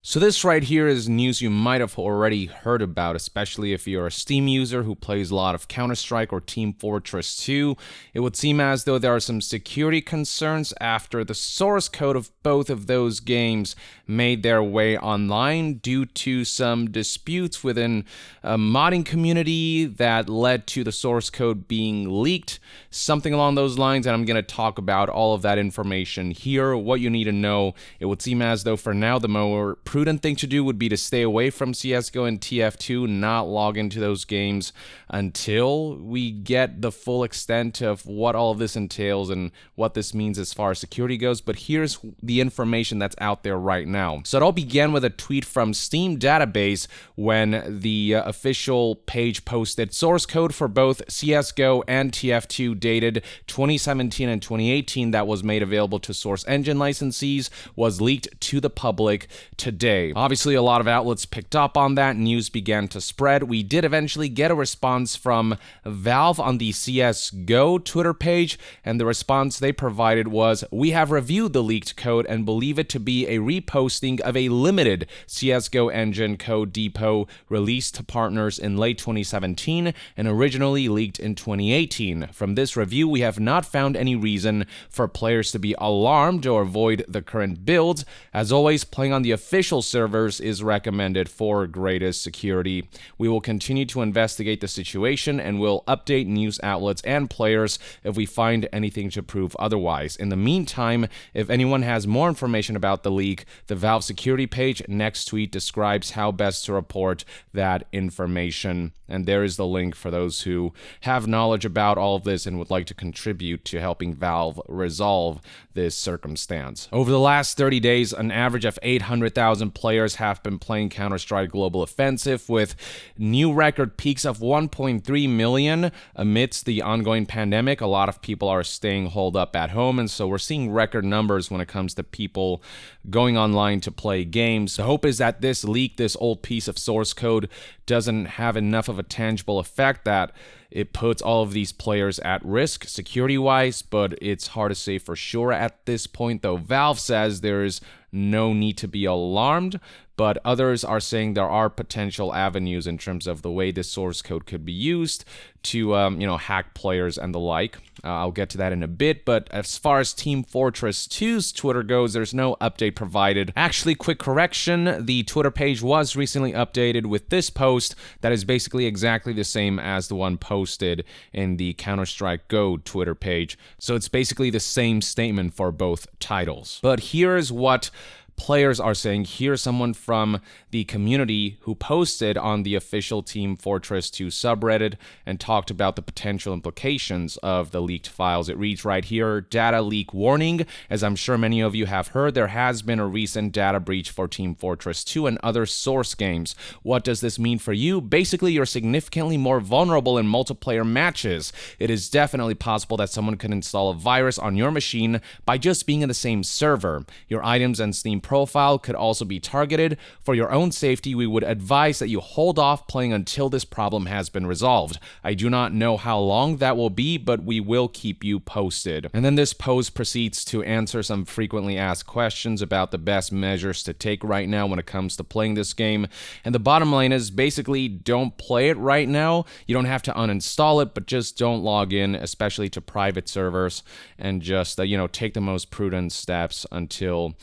So this right here is news you might have already heard about, especially if you're a Steam user who plays a lot of Counter-Strike or Team Fortress 2. It would seem as though there are some security concerns after the source code of both of those games made their way online due to some disputes within a modding community that led to the source code being leaked, something along those lines, and I'm going to talk about all of that information here, what you need to know. It would seem as though for now the more prudent thing to do would be to stay away from CSGO and TF2, not log into those games until we get the full extent of what all of this entails and what this means as far as security goes. But here's the information that's out there right now. So it all began with a tweet from Steam Database when the official page posted source code for both CSGO and TF2 dated 2017 and 2018 that was made available to Source Engine licensees was leaked to the public today. Obviously, a lot of outlets picked up on that. News began to spread. We did eventually get a response from Valve on the CSGO Twitter page, and the response they provided was, "We have reviewed the leaked code and believe it to be a reposting of a limited CSGO engine code depot released to partners in late 2017 and originally leaked in 2018. From this review, we have not found any reason for players to be alarmed or avoid the current builds. As always, playing on the official servers is recommended for greatest security. We will continue to investigate the situation and will update news outlets and players if we find anything to prove otherwise. In the meantime, if anyone has more information about the leak, the Valve security page next tweet describes how best to report that information." And there is the link for those who have knowledge about all of this and would like to contribute to helping Valve resolve this circumstance. Over the last 30 days, an average of 800,000 players have been playing Counter-Strike Global Offensive, with new record peaks of 1.3 million amidst the ongoing pandemic. A lot of people are staying holed up at home, and so we're seeing record numbers when it comes to people going online to play games. The hope is that this leak, this old piece of source code, doesn't have enough of a tangible effect that it puts all of these players at risk security-wise, but it's hard to say for sure at this point, though Valve says there is no need to be alarmed, but others are saying there are potential avenues in terms of the way this source code could be used to, hack players and the like. I'll get to that in a bit, but as far as Team Fortress 2's Twitter goes, there's no update provided. Actually, quick correction, the Twitter page was recently updated with this post that is basically exactly the same as the one posted in the Counter-Strike Go Twitter page. So it's basically the same statement for both titles. But here's what players are saying. Here's someone from the community who posted on the official Team Fortress 2 subreddit and talked about the potential implications of the leaked files. It reads right here, "Data leak warning. As I'm sure many of you have heard, there has been a recent data breach for Team Fortress 2 and other source games. What does this mean for you? Basically, you're significantly more vulnerable in multiplayer matches. It is definitely possible that someone could install a virus on your machine by just being in the same server. Your items and Steam profile could also be targeted. For your own safety, we would advise that you hold off playing until this problem has been resolved. I do not know how long that will be, but we will keep you posted." And then this post proceeds to answer some frequently asked questions about the best measures to take right now when it comes to playing this game. And the bottom line is basically don't play it right now. You don't have to uninstall it, but just don't log in, especially to private servers, and just take the most prudent steps until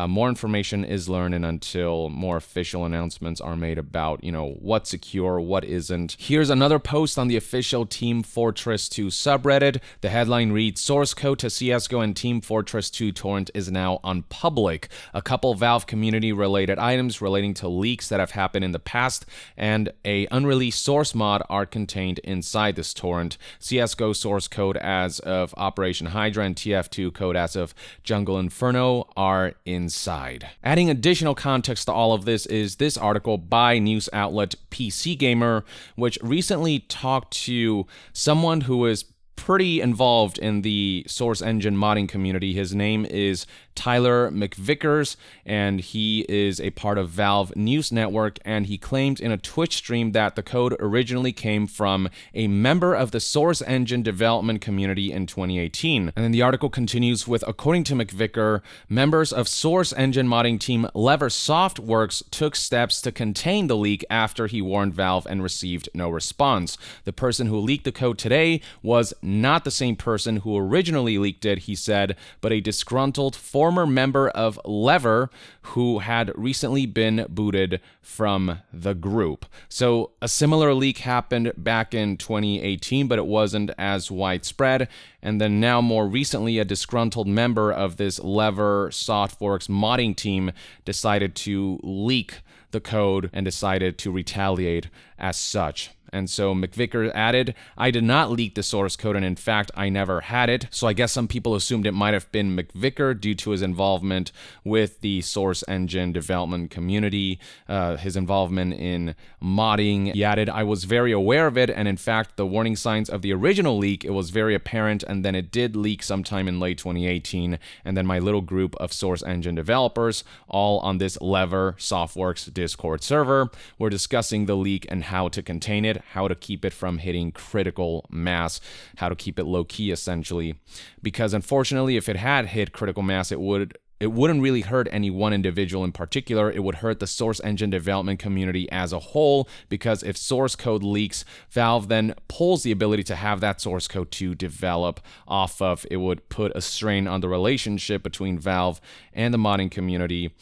more information is learned and until more official announcements are made about, what's secure, what isn't. Here's another post on the official Team Fortress 2 subreddit. The headline reads, "Source code to CSGO and Team Fortress 2 torrent is now unpublic. A couple Valve community-related items relating to leaks that have happened in the past and a unreleased source mod are contained inside this torrent. CSGO source code as of Operation Hydra and TF2 code as of Jungle Inferno are inside." Adding additional context to all of this is this article by news outlet PC Gamer, which recently talked to someone who is pretty involved in the Source Engine modding community. His name is Tyler McVickers, and he is a part of Valve News Network, and he claimed in a Twitch stream that the code originally came from a member of the Source Engine development community in 2018. And then the article continues with, according to McVicker, members of Source Engine modding team Lever Softworks took steps to contain the leak after he warned Valve and received no response. The person who leaked the code today was not the same person who originally leaked it, he said, but a disgruntled former member of Lever who had recently been booted from the group. So a similar leak happened back in 2018, but it wasn't as widespread. And then now more recently, a disgruntled member of this Lever Softworks modding team decided to leak the code and decided to retaliate as such. And so McVicker added, I did not leak the source code, and in fact, I never had it. So I guess some people assumed it might have been McVicker due to his involvement with the Source Engine development community, his involvement in modding. He added, I was very aware of it, and in fact, the warning signs of the original leak, it was very apparent, and then it did leak sometime in late 2018, and then my little group of Source Engine developers, all on this Lever Softworks Discord server, were discussing the leak and how to contain it, how to keep it from hitting critical mass, how to keep it low-key, essentially. Because unfortunately, if it had hit critical mass, it wouldn't really hurt any one individual in particular. It would hurt the Source Engine development community as a whole, because if source code leaks, Valve then pulls the ability to have that source code to develop off of. It would put a strain on the relationship between Valve and the modding community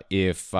if,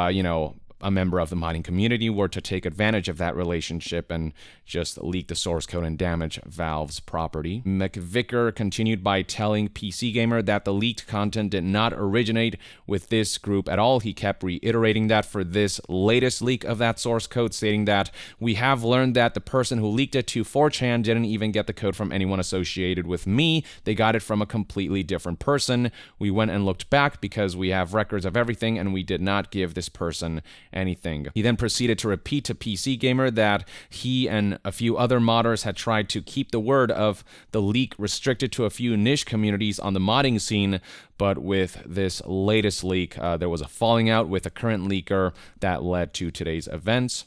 a member of the modding community were to take advantage of that relationship and just leak the source code and damage Valve's property. McVicker continued by telling PC Gamer that the leaked content did not originate with this group at all. He kept reiterating that for this latest leak of that source code, stating that we have learned that the person who leaked it to 4chan didn't even get the code from anyone associated with me. They got it from a completely different person. We went and looked back because we have records of everything, and we did not give this person anything. He then proceeded to repeat to PC Gamer that he and a few other modders had tried to keep the word of the leak restricted to a few niche communities on the modding scene, but with this latest leak, there was a falling out with a current leaker that led to today's events.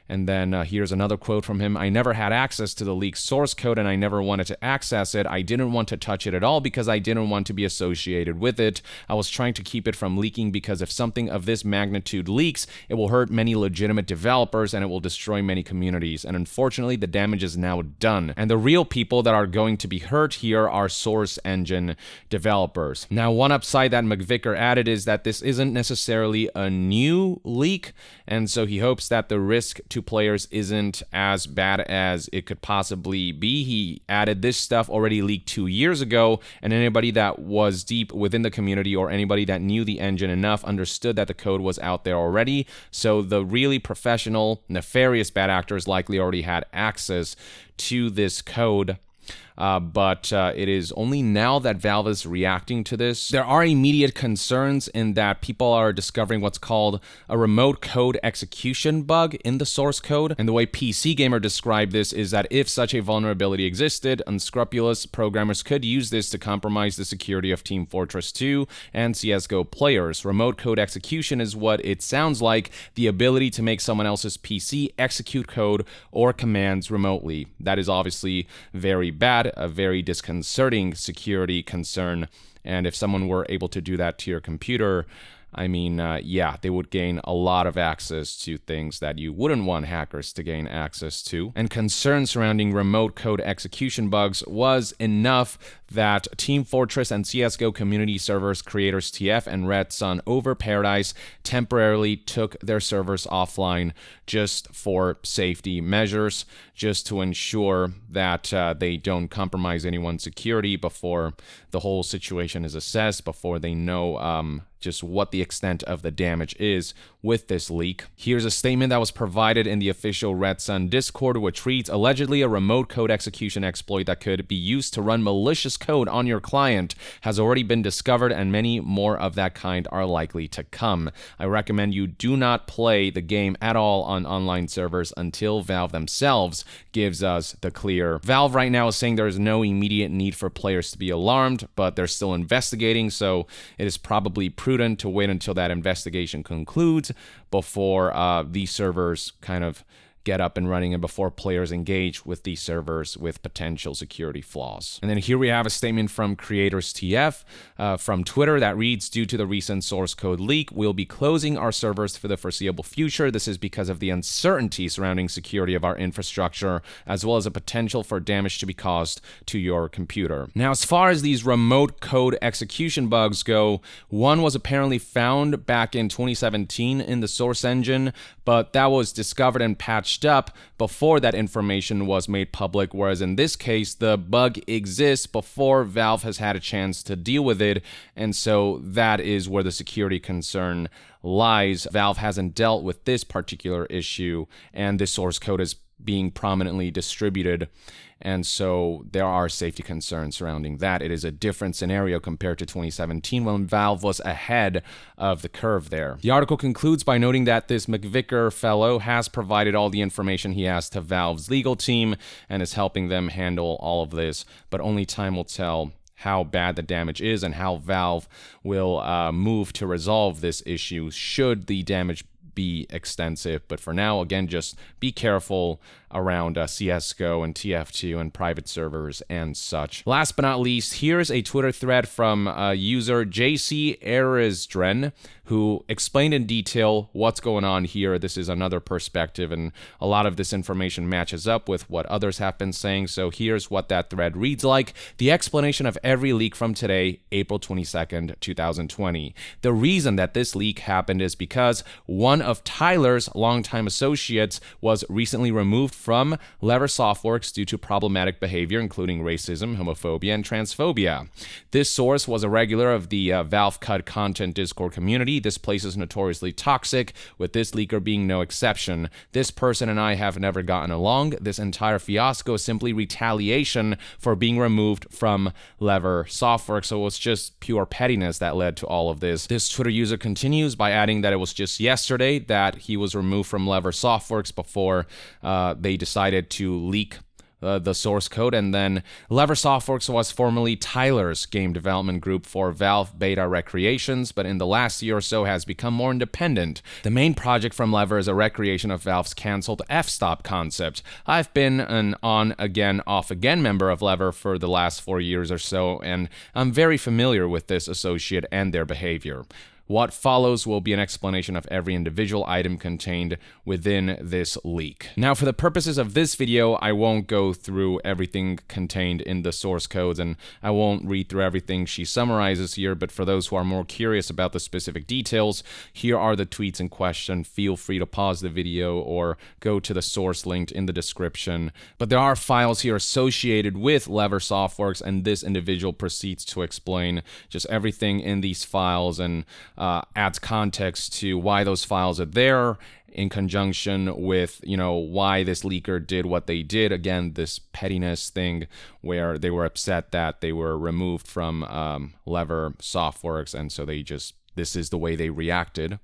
And then here's another quote from him. I never had access to the leaked source code, and I never wanted to access it. I didn't want to touch it at all because I didn't want to be associated with it. I was trying to keep it from leaking because if something of this magnitude leaks, it will hurt many legitimate developers and it will destroy many communities. And unfortunately, the damage is now done. And the real people that are going to be hurt here are Source Engine developers. Now, one upside that McVicker added is that this isn't necessarily a new leak, and so he hopes that the risk to players isn't as bad as it could possibly be. He added this stuff already leaked 2 years ago, and anybody that was deep within the community or anybody that knew the engine enough understood that the code was out there already. So the really professional, nefarious bad actors likely already had access to this code. But it is only now that Valve is reacting to this. There are immediate concerns in that people are discovering what's called a remote code execution bug in the source code. And the way PC Gamer described this is that if such a vulnerability existed, unscrupulous programmers could use this to compromise the security of Team Fortress 2 and CSGO players. Remote code execution is what it sounds like, the ability to make someone else's PC execute code or commands remotely. That is obviously very bad, a very disconcerting security concern, and if someone were able to do that to your computer, I mean, yeah, they would gain a lot of access to things that you wouldn't want hackers to gain access to. And concern surrounding remote code execution bugs was enough that Team Fortress and CSGO community servers creators TF and Red Sun over Paradise temporarily took their servers offline just for safety measures, just to ensure that they don't compromise anyone's security before the whole situation is assessed, before they know just what the extent of the damage is with this leak. Here's a statement that was provided in the official Red Sun Discord, which reads, allegedly a remote code execution exploit that could be used to run malicious code on your client has already been discovered, and many more of that kind are likely to come. I recommend you do not play the game at all on online servers until Valve themselves gives us the clear. Valve right now is saying there is no immediate need for players to be alarmed, but they're still investigating, so it is probably prudent to wait until that investigation concludes before these servers kind of get up and running and before players engage with these servers with potential security flaws. And then here we have a statement from Creators TF from Twitter that reads, due to the recent source code leak, we'll be closing our servers for the foreseeable future. This is because of the uncertainty surrounding security of our infrastructure, as well as a potential for damage to be caused to your computer. Now, as far as these remote code execution bugs go, one was apparently found back in 2017 in the source engine, but that was discovered and patched up before that information was made public, whereas in this case, the bug exists before Valve has had a chance to deal with it, and so that is where the security concern lies. Valve hasn't dealt with this particular issue, and this source code is being prominently distributed, and so there are safety concerns surrounding that. It is a different scenario compared to 2017 when Valve was ahead of the curve there. The article concludes by noting that this McVicker fellow has provided all the information he has to Valve's legal team and is helping them handle all of this, but only time will tell how bad the damage is and how Valve will move to resolve this issue should the damage be extensive. But for now, again, just be careful around CSGO and TF2 and private servers and such. Last but not least, here's a Twitter thread from user JC Erizdren, who explained in detail what's going on here. This is another perspective, and a lot of this information matches up with what others have been saying. So here's what that thread reads like. The explanation of every leak from today, April 22nd, 2020. The reason that this leak happened is because one of Tyler's longtime associates was recently removed from Lever Softworks due to problematic behavior, including racism, homophobia, and transphobia. This source was a regular of the Valve Cut content Discord community. This place is notoriously toxic, with this leaker being no exception. This person and I have never gotten along. This entire fiasco is simply retaliation for being removed from Lever Softworks, so it was just pure pettiness that led to all of this. This Twitter user continues by adding that it was just yesterday that he was removed from Lever Softworks before they decided to leak the source code, and then Lever Softworks was formerly Tyler's game development group for Valve Beta Recreations, but in the last year or so has become more independent. The main project from Lever is a recreation of Valve's cancelled f-stop concept. I've been an on-again, off-again member of Lever for the last 4 years or so, and I'm very familiar with this associate and their behavior. What follows will be an explanation of every individual item contained within this leak. Now, for the purposes of this video, I won't go through everything contained in the source codes, and I won't read through everything she summarizes here, but for those who are more curious about the specific details, here are the tweets in question. Feel free to pause the video or go to the source linked in the description. But there are files here associated with Lever Softworks, and this individual proceeds to explain just everything in these files and adds context to why those files are there in conjunction with, why this leaker did what they did. Again, this pettiness thing where they were upset that they were removed from Lever Softworks, and so this is the way they reacted.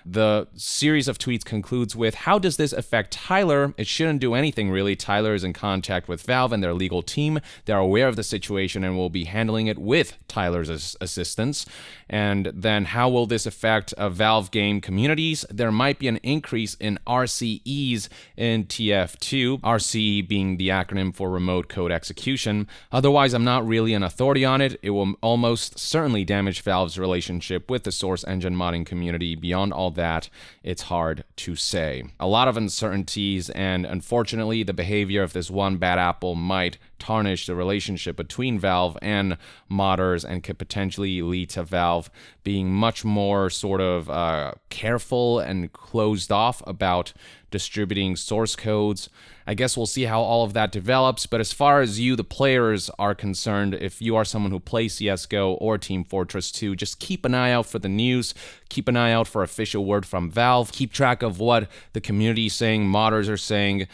The series of tweets concludes with, how does this affect Tyler? It shouldn't do anything, really. Tyler is in contact with Valve and their legal team. They're aware of the situation and will be handling it with Tyler's assistance. And then how will this affect Valve game communities? There might be an increase in RCEs in TF2, RCE being the acronym for Remote Code Execution. Otherwise, I'm not really an authority on it. It will almost certainly damage Valve's relationship with the source engine modding community. Beyond all that, it's hard to say. A lot of uncertainties, and unfortunately, the behavior of this one bad apple might tarnish the relationship between Valve and modders and could potentially lead to Valve being much more sort of careful and closed off about distributing source codes. I guess we'll see how all of that develops, but as far as you, the players, are concerned, if you are someone who plays CSGO or Team Fortress 2, just keep an eye out for the news, keep an eye out for official word from Valve, keep track of what the community is saying, modders are saying,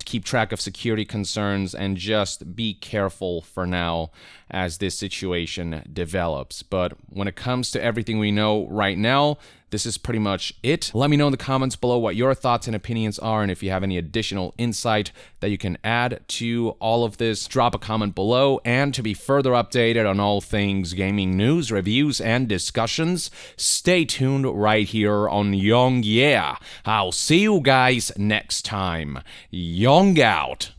keep track of security concerns, and just just be careful for now as this situation develops. But when it comes to everything we know right now, this is pretty much it. Let me know in the comments below what your thoughts and opinions are, and if you have any additional insight that you can add to all of this, drop a comment below. And to be further updated on all things gaming news, reviews, and discussions, stay tuned right here on Young Yeah. I'll see you guys next time. Young out.